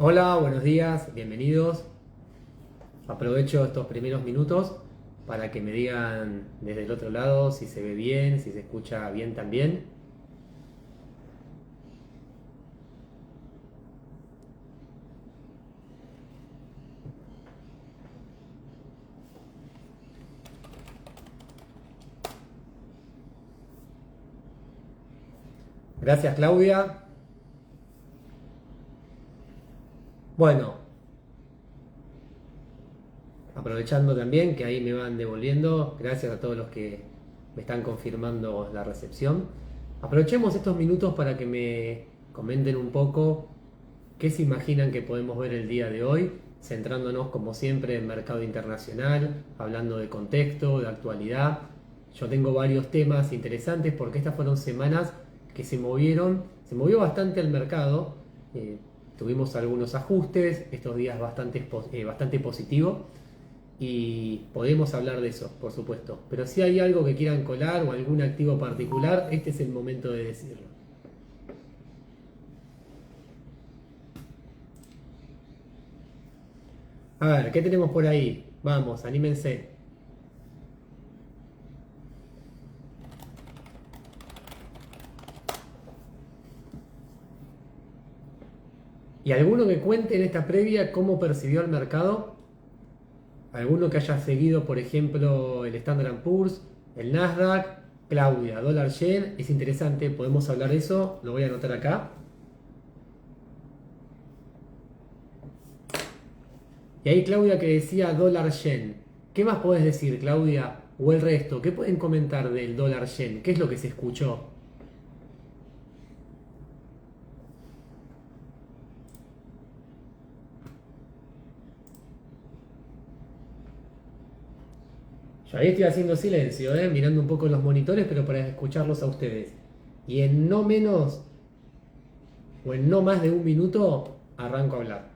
Hola, buenos días, bienvenidos. Aprovecho estos primeros minutos para que me digan desde el otro lado si se ve bien, si se escucha bien también. Gracias, Claudia. Bueno, aprovechando también que ahí me van devolviendo, gracias a todos los que me están confirmando la recepción. Aprovechemos estos minutos para que me comenten un poco qué se imaginan que podemos ver el día de hoy, centrándonos como siempre en mercado internacional, hablando de contexto, de actualidad. Yo tengo varios temas interesantes porque estas fueron semanas que se movió bastante el mercado, tuvimos algunos ajustes, estos días bastante positivo y podemos hablar de eso, por supuesto. Pero si hay algo que quieran colar o algún activo particular, este es el momento de decirlo. A ver, ¿qué tenemos por ahí? Vamos, anímense. ¿Y alguno que cuente en esta previa cómo percibió el mercado? ¿Alguno que haya seguido, por ejemplo, el Standard Poor's, el Nasdaq? Claudia, dólar yen, es interesante, podemos hablar de eso, lo voy a anotar acá. Y ahí Claudia que decía dólar yen. ¿Qué más podés decir, Claudia? O el resto, ¿qué pueden comentar del dólar yen? ¿Qué es lo que se escuchó? Yo ahí estoy haciendo silencio, mirando un poco los monitores, pero para escucharlos a ustedes. Y en no menos o en no más de un minuto arranco a hablar.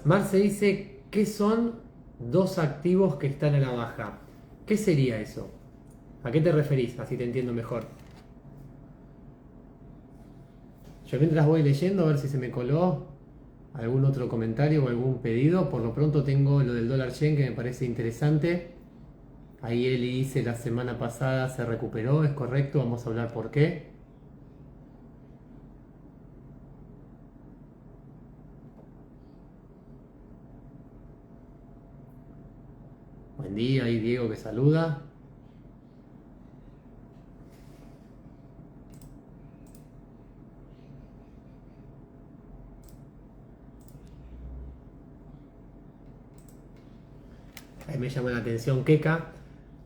Marce dice, ¿qué son dos activos que están a la baja? ¿Qué sería eso? ¿A qué te referís? Así te entiendo mejor. Yo mientras voy leyendo a ver si se me coló algún otro comentario o algún pedido. Por lo pronto tengo lo del dólar yen que me parece interesante. Ahí Eli dice la semana pasada se recuperó, es correcto, vamos a hablar por qué. Buen día, ahí Diego que saluda. Ahí me llama la atención Keka.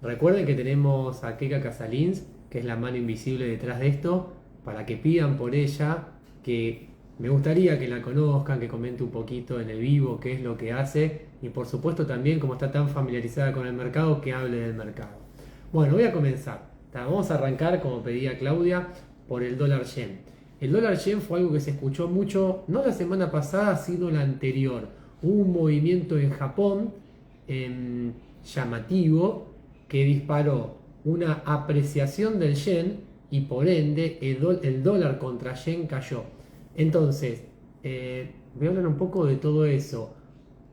Recuerden que tenemos a Keka Casalins, que es la mano invisible detrás de esto, para que pidan por ella, que me gustaría que la conozcan, que comente un poquito en el vivo qué es lo que hace y por supuesto también como está tan familiarizada con el mercado, que hable del mercado. Bueno, voy a comenzar. Vamos a arrancar, como pedía Claudia, por el dólar yen. El dólar yen fue algo que se escuchó mucho, no la semana pasada, sino la anterior. Hubo un movimiento en Japón llamativo que disparó una apreciación del yen y por ende el dólar contra yen cayó. Entonces, voy a hablar un poco de todo eso.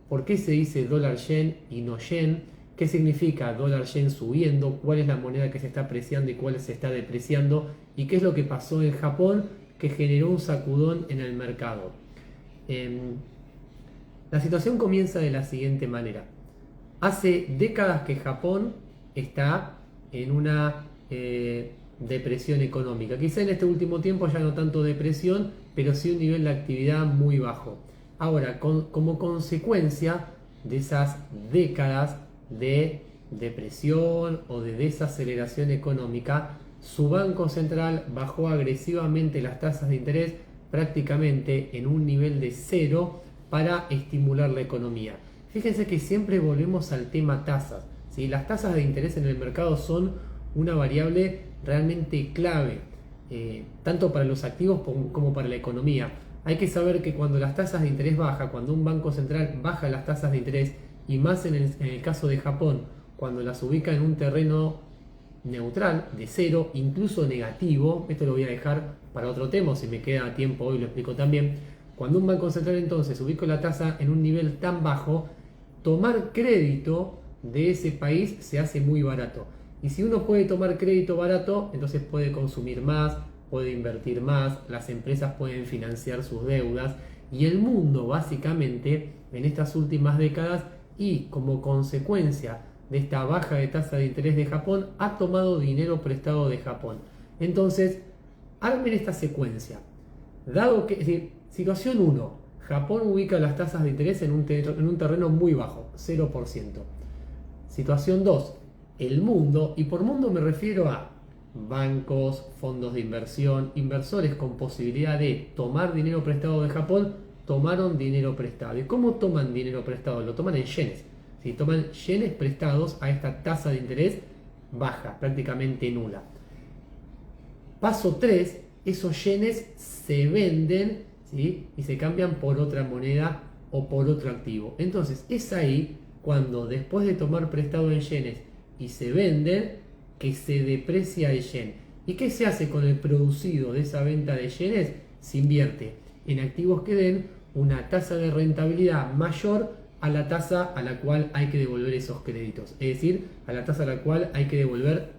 ¿Por qué se dice dólar yen y no yen? ¿Qué significa dólar yen subiendo? ¿Cuál es la moneda que se está apreciando y cuál se está depreciando? ¿Y qué es lo que pasó en Japón que generó un sacudón en el mercado? La situación comienza de la siguiente manera. Hace décadas que Japón está en una depresión económica. Quizá en este último tiempo ya no tanto depresión, pero sí un nivel de actividad muy bajo. Ahora, como consecuencia de esas décadas de depresión o de desaceleración económica, su banco central bajó agresivamente las tasas de interés prácticamente en un nivel de cero para estimular la economía. Fíjense que siempre volvemos al tema tasas, ¿sí? Las tasas de interés en el mercado son una variable realmente clave, tanto para los activos como para la economía. Hay que saber que cuando las tasas de interés bajan, cuando un banco central baja las tasas de interés, y más en el caso de Japón, cuando las ubica en un terreno neutral, de cero, incluso negativo, esto lo voy a dejar para otro tema, si me queda tiempo hoy lo explico también. Cuando un banco central entonces ubica la tasa en un nivel tan bajo, tomar crédito de ese país se hace muy barato. Y si uno puede tomar crédito barato, entonces puede consumir más, puede invertir más, las empresas pueden financiar sus deudas, y el mundo básicamente en estas últimas décadas, y como consecuencia de esta baja de tasa de interés de Japón, ha tomado dinero prestado de Japón. Entonces, armen esta secuencia. Dado que, es decir, situación 1, Japón ubica las tasas de interés en un terreno muy bajo, 0%. Situación 2, el mundo, y por mundo me refiero a bancos, fondos de inversión, inversores con posibilidad de tomar dinero prestado de Japón, tomaron dinero prestado. ¿Y cómo toman dinero prestado? Lo toman en yenes. Si toman yenes prestados a esta tasa de interés baja, prácticamente nula. Paso 3, esos yenes se venden, ¿sí? Y se cambian por otra moneda o por otro activo. Entonces es ahí cuando, después de tomar prestado en yenes y se venden, que se deprecia el yen. ¿Y qué se hace con el producido de esa venta de yenes? Se invierte en activos que den una tasa de rentabilidad mayor a la tasa a la cual hay que devolver esos créditos, es decir, a la tasa a la cual hay que devolver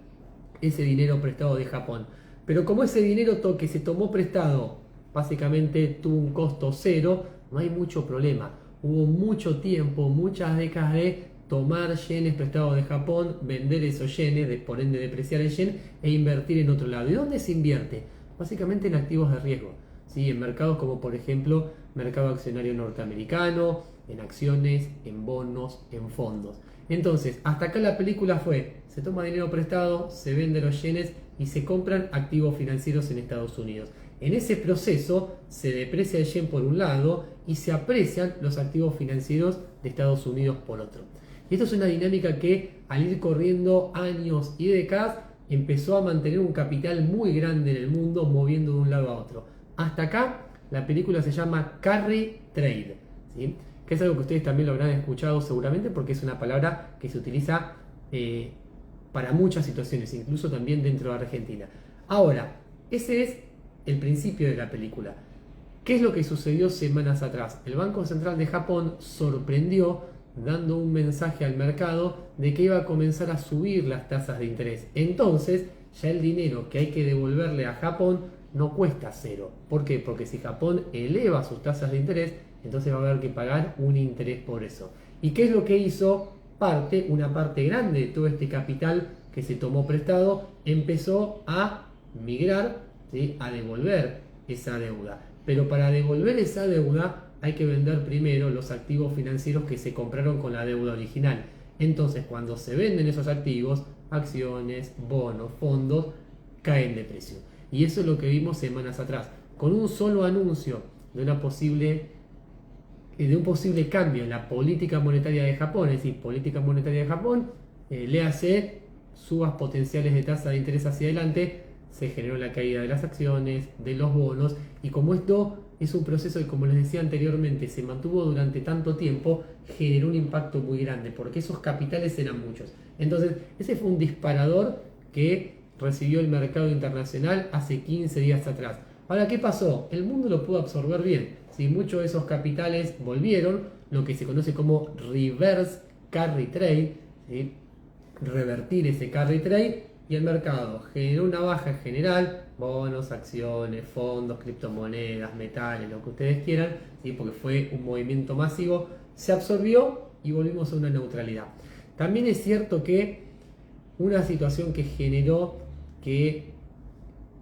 ese dinero prestado de Japón. Pero como ese dinero que se tomó prestado básicamente tuvo un costo cero, no hay mucho problema. Hubo mucho tiempo, muchas décadas de tomar yenes prestados de Japón, vender esos yenes, por ende depreciar el yen e invertir en otro lado. ¿Y dónde se invierte? Básicamente en activos de riesgo, ¿sí? En mercados como por ejemplo mercado accionario norteamericano, en acciones, en bonos, en fondos. Entonces, hasta acá la película fue, se toma dinero prestado, se vende los yenes y se compran activos financieros en Estados Unidos. En ese proceso se deprecia el yen por un lado y se aprecian los activos financieros de Estados Unidos por otro. Y esto es una dinámica que, al ir corriendo años y décadas, empezó a mantener un capital muy grande en el mundo, moviendo de un lado a otro. Hasta acá la película se llama Carry Trade, ¿sí? Que es algo que ustedes también lo habrán escuchado seguramente, porque es una palabra que se utiliza para muchas situaciones, incluso también dentro de Argentina. Ahora, ese es el principio de la película. ¿Qué es lo que sucedió semanas atrás? El Banco Central de Japón sorprendió dando un mensaje al mercado de que iba a comenzar a subir las tasas de interés. Entonces, ya el dinero que hay que devolverle a Japón no cuesta cero. ¿Por qué? Porque si Japón eleva sus tasas de interés, entonces va a haber que pagar un interés por eso. ¿Y qué es lo que hizo? Una parte grande de todo este capital que se tomó prestado empezó a migrar, ¿sí? A devolver esa deuda. Pero para devolver esa deuda hay que vender primero los activos financieros que se compraron con la deuda original. Entonces, cuando se venden esos activos, acciones, bonos, fondos, caen de precio. Y eso es lo que vimos semanas atrás. Con un solo anuncio de un posible cambio en la política monetaria de Japón, es decir, política monetaria de Japón, léase subas potenciales de tasa de interés hacia adelante, se generó la caída de las acciones, de los bonos, y como esto es un proceso que, como les decía anteriormente, se mantuvo durante tanto tiempo, generó un impacto muy grande, porque esos capitales eran muchos. Entonces, ese fue un disparador que recibió el mercado internacional hace 15 días atrás. Ahora, ¿qué pasó? El mundo lo pudo absorber bien. Si muchos de esos capitales volvieron, lo que se conoce como reverse carry trade, ¿sí? Revertir ese carry trade, y el mercado generó una baja en general, bonos, acciones, fondos, criptomonedas, metales, lo que ustedes quieran, ¿sí? Porque fue un movimiento masivo, se absorbió y volvimos a una neutralidad. También es cierto que una situación que generó que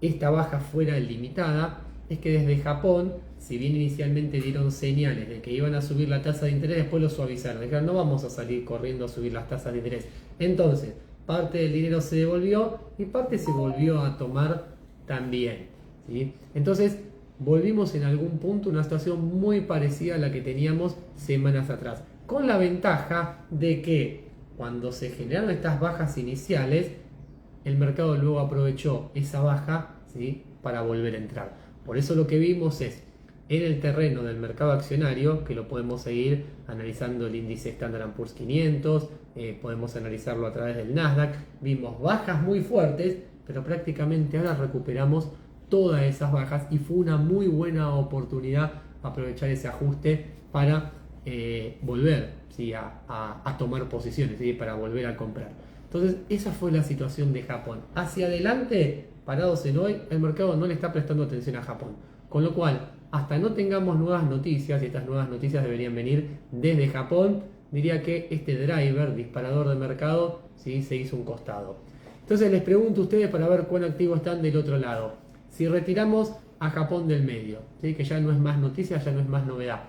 esta baja fuera limitada es que desde Japón, si bien inicialmente dieron señales de que iban a subir la tasa de interés, después lo suavizaron. Dijeron, no vamos a salir corriendo a subir las tasas de interés. Entonces, parte del dinero se devolvió y parte se volvió a tomar también, ¿sí? Entonces, volvimos en algún punto a una situación muy parecida a la que teníamos semanas atrás, con la ventaja de que cuando se generaron estas bajas iniciales, el mercado luego aprovechó esa baja, ¿sí?, para volver a entrar. Por eso lo que vimos es, en el terreno del mercado accionario, que lo podemos seguir analizando el índice Standard & Poor's 500, podemos analizarlo a través del Nasdaq, vimos bajas muy fuertes, pero prácticamente ahora recuperamos todas esas bajas y fue una muy buena oportunidad aprovechar ese ajuste para volver, ¿sí?, a tomar posiciones, ¿sí?, para volver a comprar. Entonces esa fue la situación de Japón. Hacia adelante, parados en hoy, el mercado no le está prestando atención a Japón. Con lo cual, hasta no tengamos nuevas noticias, y estas nuevas noticias deberían venir desde Japón, diría que este driver, disparador de mercado, ¿sí?, se hizo un costado. Entonces les pregunto a ustedes para ver cuán activos están del otro lado. Si retiramos a Japón del medio, ¿sí?, que ya no es más noticia, ya no es más novedad,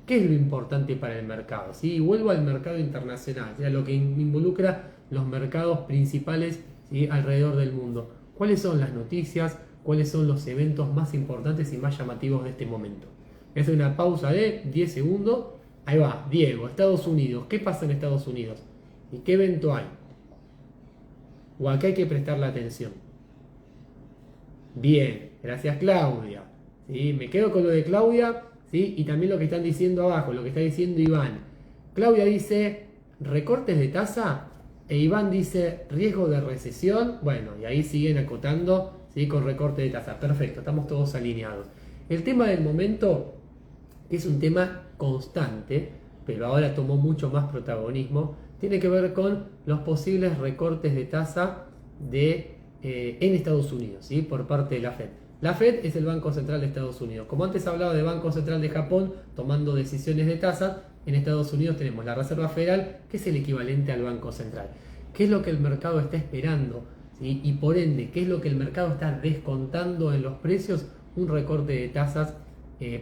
¿qué es lo importante para el mercado? ¿Sí? Vuelvo al mercado internacional, ¿sí?, a lo que involucra los mercados principales, ¿sí?, alrededor del mundo. ¿Cuáles son las noticias? ¿Cuáles son los eventos más importantes y más llamativos de este momento? Voy a hacer una pausa de 10 segundos. Ahí va, Diego, Estados Unidos. ¿Qué pasa en Estados Unidos? ¿Y qué evento hay? ¿O acá hay que prestarle atención? Bien, gracias Claudia. ¿Sí? Me quedo con lo de Claudia, ¿sí?, y también lo que están diciendo abajo, lo que está diciendo Iván. Claudia dice recortes de tasa e Iván dice riesgo de recesión. Bueno, y ahí siguen acotando, ¿sí?, con recorte de tasa. Perfecto, estamos todos alineados. El tema del momento, que es un tema constante, pero ahora tomó mucho más protagonismo, tiene que ver con los posibles recortes de tasa en Estados Unidos, ¿sí?, por parte de la Fed. La Fed es el Banco Central de Estados Unidos. Como antes hablaba de Banco Central de Japón tomando decisiones de tasa, en Estados Unidos tenemos la Reserva Federal, que es el equivalente al Banco Central. ¿Qué es lo que el mercado está esperando? ¿Sí? Y por ende, ¿qué es lo que el mercado está descontando en los precios? Un recorte de tasas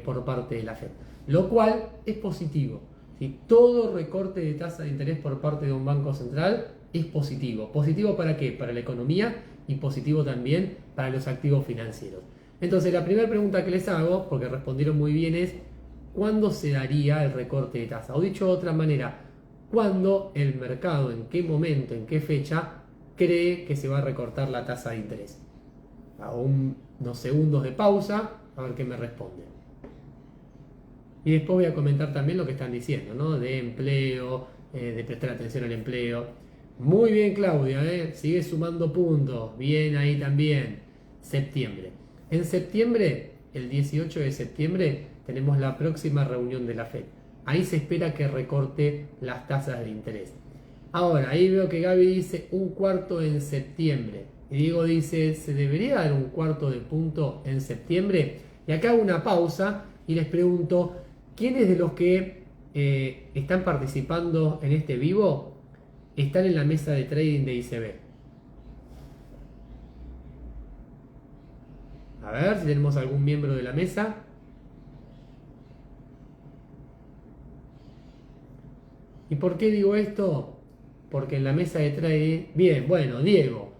por parte de la Fed. Lo cual es positivo. ¿Sí? Todo recorte de tasa de interés por parte de un banco central es positivo. ¿Positivo para qué? Para la economía y positivo también para los activos financieros. Entonces la primera pregunta que les hago, porque respondieron muy bien, es ¿cuándo se daría el recorte de tasa? O dicho de otra manera, ¿cuándo el mercado, en qué momento, en qué fecha cree que se va a recortar la tasa de interés? Hago unos segundos de pausa a ver qué me responden. Y después voy a comentar también lo que están diciendo, ¿no?, de empleo, de prestar atención al empleo. Muy bien, Claudia, sigue sumando puntos. Bien ahí también. Septiembre. En septiembre, el 18 de septiembre, tenemos la próxima reunión de la Fed. Ahí se espera que recorte las tasas de interés. Ahora, ahí veo que Gaby dice un cuarto en septiembre. Y Diego dice, ¿se debería dar un cuarto de punto en septiembre? Y acá hago una pausa y les pregunto, ¿quiénes de los que están participando en este vivo están en la mesa de trading de ICB? A ver si tenemos algún miembro de la mesa. ¿Y por qué digo esto? Porque en la mesa de trading... Bien, bueno, Diego,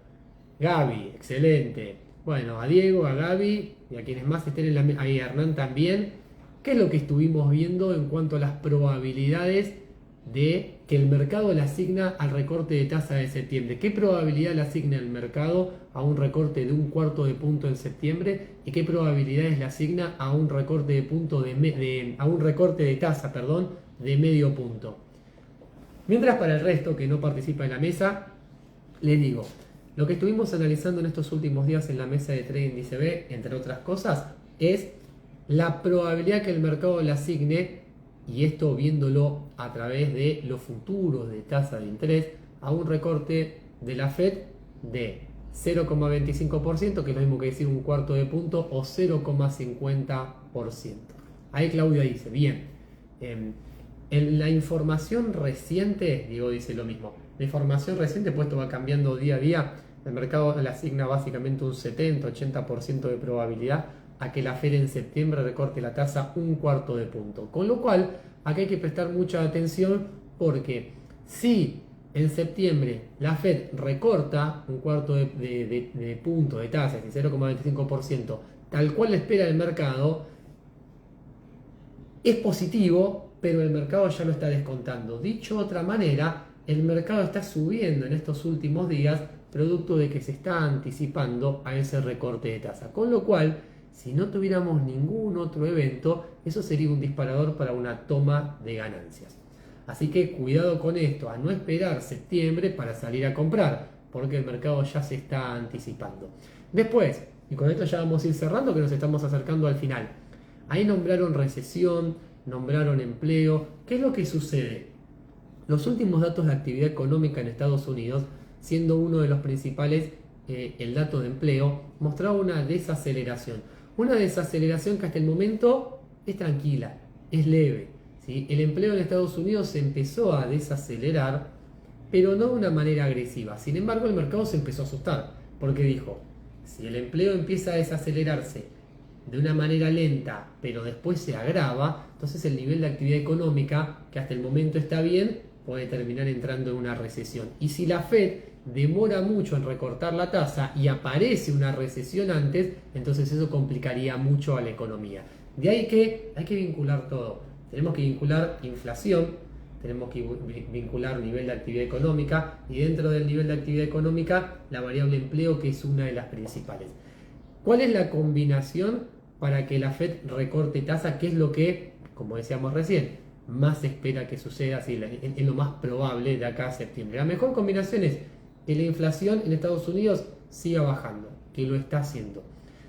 Gaby, excelente. Bueno, a Diego, a Gaby y a quienes más estén en la mesa, ahí a Hernán también. ¿Qué es lo que estuvimos viendo en cuanto a las probabilidades de que el mercado le asigna al recorte de tasa de septiembre? ¿Qué probabilidad le asigna el mercado a un recorte de un cuarto de punto en septiembre? ¿Y qué probabilidades le asigna a un recorte de punto a un recorte de tasa, de medio punto? Mientras para el resto que no participa en la mesa, les digo, lo que estuvimos analizando en estos últimos días en la mesa de trading de ICB, entre otras cosas, es la probabilidad que el mercado le asigne, y esto viéndolo a través de los futuros de tasa de interés, a un recorte de la Fed de 0,25%, que es lo mismo que decir un cuarto de punto, o 0,50%. Ahí Claudia dice, bien, en la información reciente, Diego dice lo mismo, la información reciente, pues esto va cambiando día a día, el mercado le asigna básicamente un 70-80% de probabilidad a que la Fed en septiembre recorte la tasa un cuarto de punto. Con lo cual, aquí hay que prestar mucha atención porque si en septiembre la Fed recorta un cuarto de punto de tasa, es decir, 0,25%, tal cual espera el mercado, es positivo, pero el mercado ya lo está descontando. Dicho de otra manera, el mercado está subiendo en estos últimos días, producto de que se está anticipando a ese recorte de tasa. Con lo cual, si no tuviéramos ningún otro evento, eso sería un disparador para una toma de ganancias. Así que cuidado con esto, a no esperar septiembre para salir a comprar, porque el mercado ya se está anticipando. Después, y con esto ya vamos a ir cerrando, que nos estamos acercando al final. Ahí nombraron recesión, nombraron empleo. ¿Qué es lo que sucede? Los últimos datos de actividad económica en Estados Unidos, siendo uno de los principales, el dato de empleo, mostraba una desaceleración. Una desaceleración que hasta el momento es tranquila, es leve. ¿Sí? El empleo en Estados Unidos se empezó a desacelerar, pero no de una manera agresiva. Sin embargo, el mercado se empezó a asustar, porque dijo, si el empleo empieza a desacelerarse de una manera lenta, pero después se agrava, entonces el nivel de actividad económica, que hasta el momento está bien, puede terminar entrando en una recesión. Y si la Fed demora mucho en recortar la tasa y aparece una recesión antes, entonces eso complicaría mucho a la economía. De ahí que hay que vincular todo. Tenemos que vincular inflación, tenemos que vincular nivel de actividad económica y dentro del nivel de actividad económica la variable empleo, que es una de las principales. ¿Cuál es la combinación para que la Fed recorte tasa? ¿Qué es lo que, como decíamos recién, más se espera que suceda? Así, es lo más probable de acá a septiembre. La mejor combinación es que la inflación en Estados Unidos siga bajando, que lo está haciendo.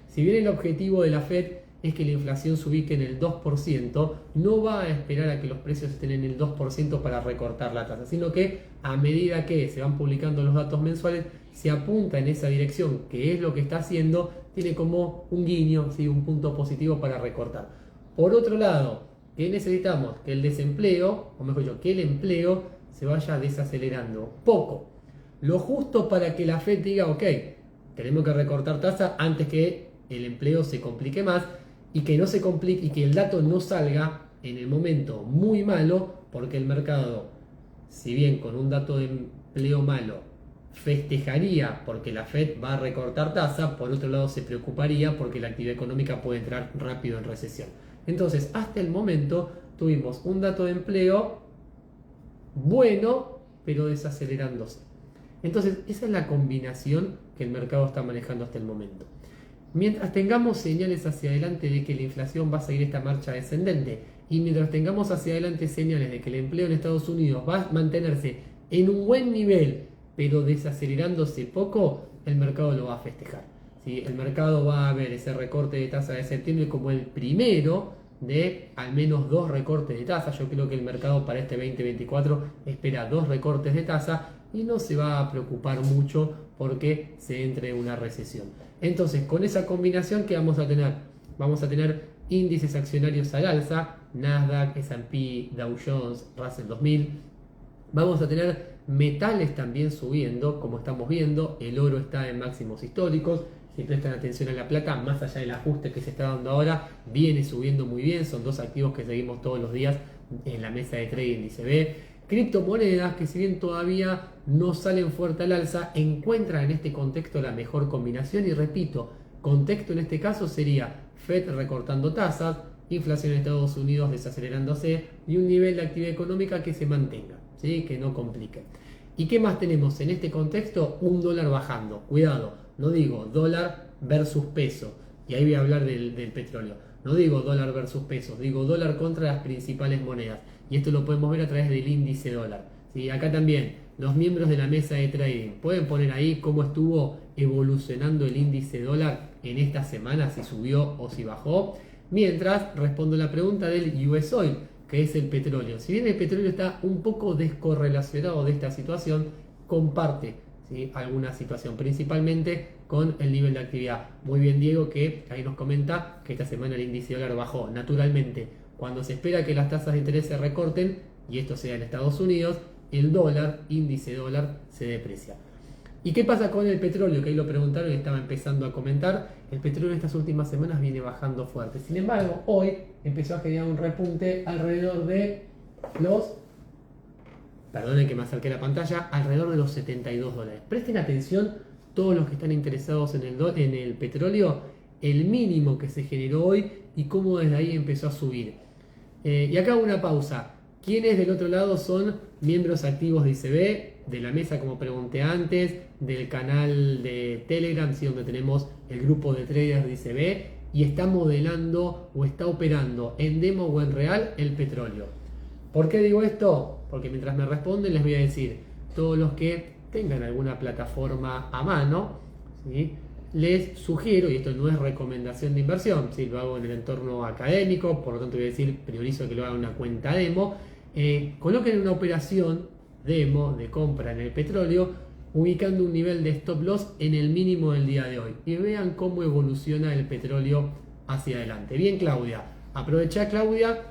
Si bien el objetivo de la Fed es que la inflación se ubique en el 2%, no va a esperar a que los precios estén en el 2% para recortar la tasa, sino que a medida que se van publicando los datos mensuales, se apunta en esa dirección, que es lo que está haciendo, tiene como un guiño, ¿sí? Un punto positivo para recortar. Por otro lado, ¿qué necesitamos? Que el desempleo, o mejor dicho, que el empleo se vaya desacelerando poco. Lo justo para que la Fed diga, ok, tenemos que recortar tasa antes que el empleo se complique más, y que no se complique y que el dato no salga en el momento muy malo, porque el mercado, si bien con un dato de empleo malo festejaría porque la Fed va a recortar tasa, por otro lado se preocuparía porque la actividad económica puede entrar rápido en recesión. Entonces, hasta el momento tuvimos un dato de empleo bueno, pero desacelerándose. Entonces, esa es la combinación que el mercado está manejando hasta el momento. Mientras tengamos señales hacia adelante de que la inflación va a seguir esta marcha descendente, y mientras tengamos hacia adelante señales de que el empleo en Estados Unidos va a mantenerse en un buen nivel, pero desacelerándose poco, el mercado lo va a festejar. ¿Sí? El mercado va a ver ese recorte de tasa de septiembre como el primero de al menos 2 recortes de tasa. Yo creo que el mercado para este 2024 espera 2 recortes de tasa y no se va a preocupar mucho porque se entre en una recesión. Entonces, con esa combinación, ¿qué vamos a tener? Vamos a tener índices accionarios al alza, Nasdaq, S&P, Dow Jones, Russell 2000. Vamos a tener metales también subiendo, como estamos viendo, el oro está en máximos históricos. Si prestan atención a la plata, más allá del ajuste que se está dando ahora, viene subiendo muy bien. Son dos activos que seguimos todos los días en la mesa de trading, dice B. Criptomonedas que, si bien todavía no salen fuerte al alza, encuentran en este contexto la mejor combinación. Y repito, contexto en este caso sería Fed recortando tasas, inflación en Estados Unidos desacelerándose y un nivel de actividad económica que se mantenga, ¿sí? Que no complique. ¿Y qué más tenemos en este contexto? Un dólar bajando. Cuidado, no digo dólar versus peso, y ahí voy a hablar del petróleo. No digo dólar versus pesos, digo dólar contra las principales monedas. Y esto lo podemos ver a través del índice dólar. ¿Sí? Acá también, los miembros de la mesa de trading pueden poner ahí cómo estuvo evolucionando el índice dólar en esta semana, si subió o si bajó. Mientras respondo la pregunta del US Oil, que es el petróleo. Si bien el petróleo está un poco descorrelacionado de esta situación, comparte, ¿sí? Alguna situación, principalmente con el nivel de actividad. Muy bien, Diego, que ahí nos comenta que esta semana el índice dólar bajó. Naturalmente, cuando se espera que las tasas de interés se recorten, y esto sea en Estados Unidos, el dólar, índice dólar, se deprecia. ¿Y qué pasa con el petróleo? Que ahí lo preguntaron y estaba empezando a comentar. El petróleo en estas últimas semanas viene bajando fuerte. Sin embargo, hoy empezó a generar un repunte alrededor de los... Perdonen que me acerqué a la pantalla. Alrededor de los 72 dólares. Presten atención todos los que están interesados en el petróleo. el mínimo que se generó hoy y cómo desde ahí empezó a subir. Y acá hago una pausa. ¿Quiénes del otro lado son miembros activos de ICB? De la mesa, como pregunté antes, del canal de Telegram, ¿sí? Donde tenemos el grupo de traders de ICB y está modelando o está operando en demo o en real el petróleo. ¿Por qué digo esto? Porque mientras me responden les voy a decir, todos los que tengan alguna plataforma a mano, ¿sí? Les sugiero, y esto no es recomendación de inversión, ¿sí? Lo hago en el entorno académico, por lo tanto voy a decir, priorizo que lo haga en una cuenta demo, coloquen una operación demo de compra en el petróleo, ubicando un nivel de stop loss en el mínimo del día de hoy, y vean cómo evoluciona el petróleo hacia adelante. Bien, Claudia, aprovecha, Claudia,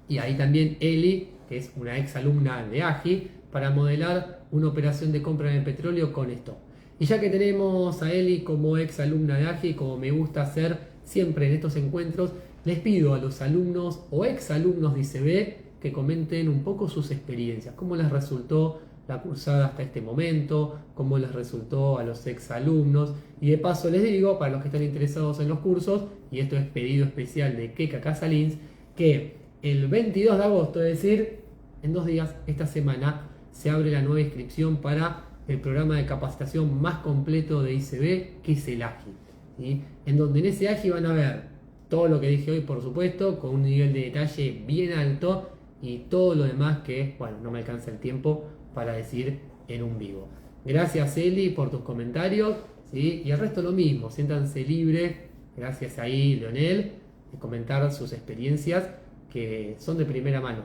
y ahí también Eli, que es una ex alumna de AGI, para modelar una operación de compra en el petróleo con esto. Y ya que tenemos a Eli como ex alumna de AGI, como me gusta hacer siempre en estos encuentros, les pido a los alumnos o ex alumnos de ICB que comenten un poco sus experiencias, cómo les resultó la cursada hasta este momento, cómo les resultó a los ex alumnos. Y de paso les digo, para los que están interesados en los cursos, y esto es pedido especial de Keka Casalins, que el 22 de agosto, es decir, en 2 días, esta semana, se abre la nueva inscripción para el programa de capacitación más completo de ICB, que es el AGI, ¿sí? En donde en ese AGI van a ver todo lo que dije hoy, por supuesto, con un nivel de detalle bien alto y todo lo demás que, bueno, no me alcanza el tiempo para decir en un vivo. Gracias, Eli, por tus comentarios, ¿sí? Y el resto lo mismo, siéntanse libres, gracias ahí, Leonel, de comentar sus experiencias que son de primera mano,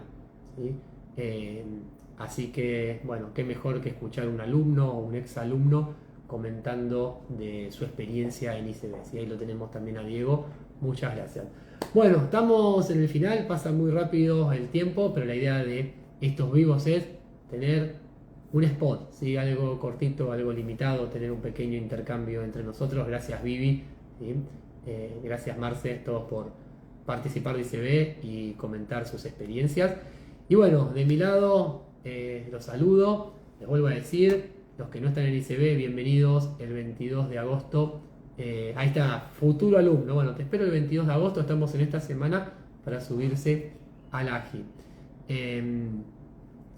¿sí? Así que, bueno, qué mejor que escuchar un alumno o un ex alumno comentando de su experiencia en ICB. ¿Sí? Ahí lo tenemos también a Diego. Muchas gracias. Bueno, estamos en el final, pasa muy rápido el tiempo, pero la idea de estos vivos es tener un spot, ¿sí? Algo cortito, algo limitado, tener un pequeño intercambio entre nosotros. Gracias, Vivi, ¿sí? Gracias, Marce, todos por participar de ICB y comentar sus experiencias. Y bueno, de mi lado, los saludo, les vuelvo a decir, los que no están en ICB, bienvenidos el 22 de agosto. Ahí está, futuro alumno. Bueno, te espero el 22 de agosto, estamos en esta semana para subirse al AGI.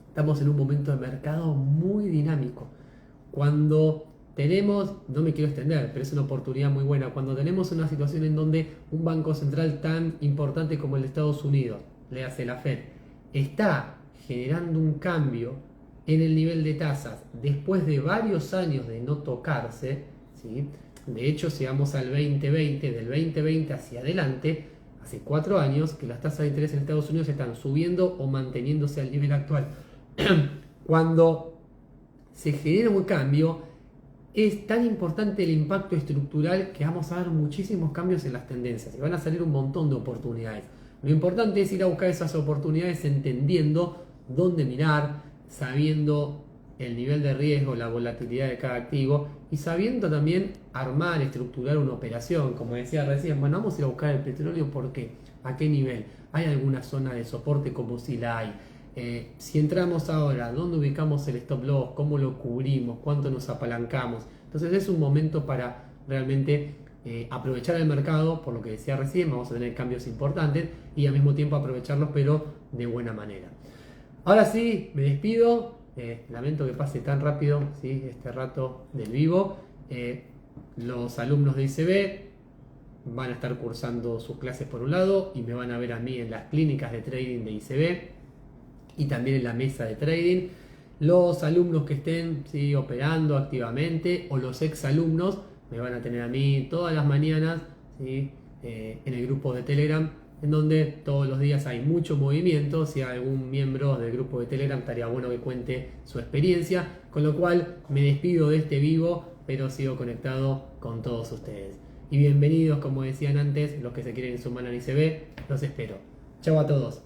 Estamos en un momento de mercado muy dinámico. Cuando tenemos, no me quiero extender, pero es una oportunidad muy buena, cuando tenemos una situación en donde un banco central tan importante como el de Estados Unidos, le hace la Fed, está generando un cambio en el nivel de tasas después de varios años de no tocarse, ¿sí? De hecho, si vamos al 2020, del 2020 hacia adelante, hace 4 años que las tasas de interés en Estados Unidos están subiendo o manteniéndose al nivel actual. Cuando se genera un cambio, es tan importante el impacto estructural que vamos a ver muchísimos cambios en las tendencias y van a salir un montón de oportunidades. Lo importante es ir a buscar esas oportunidades entendiendo dónde mirar, sabiendo el nivel de riesgo, la volatilidad de cada activo y sabiendo también armar, estructurar una operación. Como decía recién, bueno, vamos a ir a buscar el petróleo, ¿por qué? ¿A qué nivel? ¿Hay alguna zona de soporte como si la hay? Si entramos ahora, ¿dónde ubicamos el stop loss? ¿Cómo lo cubrimos? ¿Cuánto nos apalancamos? Entonces es un momento para realmente aprovechar el mercado, por lo que decía recién, vamos a tener cambios importantes y al mismo tiempo aprovecharlos, pero de buena manera. Ahora sí, me despido. Lamento que pase tan rápido, ¿sí? Este rato del vivo. Los alumnos de ICB van a estar cursando sus clases por un lado y me van a ver a mí en las clínicas de trading de ICB y también en la mesa de trading. Los alumnos que estén, ¿sí? Operando activamente o los ex alumnos me van a tener a mí todas las mañanas, ¿sí? En el grupo de Telegram, en donde todos los días hay mucho movimiento. Si hay algún miembro del grupo de Telegram, estaría bueno que cuente su experiencia, con lo cual me despido de este vivo, pero sigo conectado con todos ustedes. Y bienvenidos, como decían antes, los que se quieren sumar al ICB, los espero. Chau a todos.